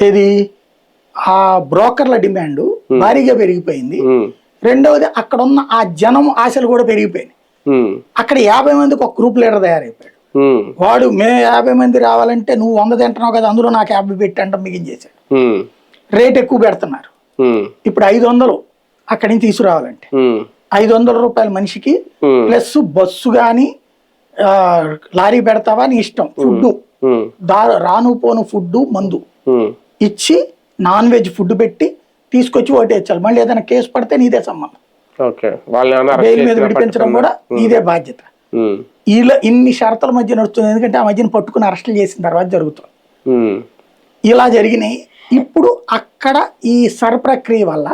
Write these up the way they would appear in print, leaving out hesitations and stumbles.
ఏది ఆ బ్రోకర్ల డిమాండ్ భారీగా పెరిగిపోయింది. రెండవది అక్కడ ఉన్న ఆ జనం ఆశలు కూడా పెరిగిపోయినాయి. అక్కడ 50 మందికి ఒక గ్రూప్ లీడర్ తయారైపోయాడు. వాడు 50 మంది రావాలంటే నువ్వు 100 తింటున్నావు కదా, అందులో నాకు 50 పెట్టి అంటే మిగించేశాడు. రేట్ ఎక్కువ పెడుతున్నారు. ఇప్పుడు 500 అక్కడి నుంచి తీసుకురావాలంటే 500 రూపాయల మనిషికి ప్లస్ బస్సు గాని లారీ పెడతావా నీ ఇష్టం. ఫుడ్ రాను పోను ఫుడ్ మందు ఇచ్చి నాన్ వెజ్ ఫుడ్ పెట్టి తీసుకొచ్చి ఓటేయించాలి. మళ్ళీ ఏదైనా కేసు పడితే నీదే సంబంధం. బెయిల్ మీద విడిపించడం కూడా నీదే బాధ్యత. ఇలా ఇన్ని షరతుల మధ్య నడుస్తుంది. ఎందుకంటే ఆ మధ్యన పట్టుకుని అరెస్టులు చేసిన తర్వాత జరుగుతుంది. ఇలా జరిగినాయి. ఇప్పుడు అక్కడ ఈ సర్ ప్రక్రియ వల్ల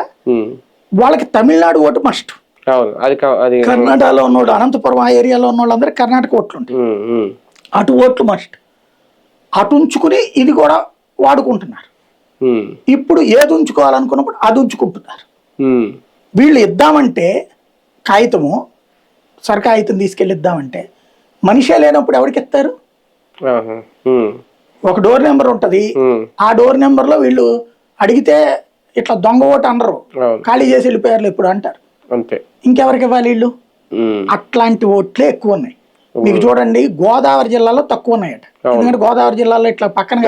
వాళ్ళకి తమిళనాడు ఓటు మస్ట్. కర్ణాటకలో ఉన్నోడు, అనంతపురం ఆ ఏరియాలో ఉన్న వాళ్ళందరూ కర్ణాటక ఓట్లు ఉంటాయి. అటు ఓట్లు మస్ట్. అటు ఉంచుకుని ఇది కూడా వాడుకుంటున్నారు. ఇప్పుడు ఏది ఉంచుకోవాలనుకున్నప్పుడు అది ఉంచుకుంటున్నారు. వీళ్ళు ఇద్దామంటే కాగితము కాగితం తీసుకెళ్ళి ఇద్దామంటే మనిషే లేనప్పుడు ఎవరికి ఇస్తారు? ఒక డోర్ నెంబర్ ఉంటది. ఆ డోర్ నెంబర్ లో వీళ్ళు అడిగితే ఇట్లా దొంగ ఓటు అనరు, ఖాళీ చేసి వెళ్ళిపోయారు ఇప్పుడు అంటారు. ఇంకెవరికి ఇవ్వాలి వీళ్ళు? అట్లాంటి ఓట్లే ఎక్కువ ఉన్నాయి. మీకు చూడండి, గోదావరి జిల్లాలో తక్కువ ఉన్నాయట. ఎందుకంటే గోదావరి జిల్లాలో ఇట్లా పక్కన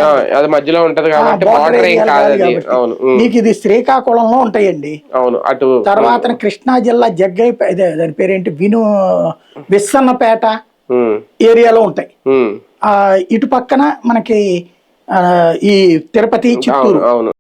మధ్యలో ఉంటది కాబట్టి మీకు ఇది శ్రీకాకుళంలో ఉంటాయండి. తర్వాత కృష్ణా జిల్లా జగ్గయ్య దాని పేరేంటి విస్సన్నపేట ఏరియాలో ఉంటాయి. ఇటు పక్కన మనకి ఈ తిరుపతి, చిత్తూరు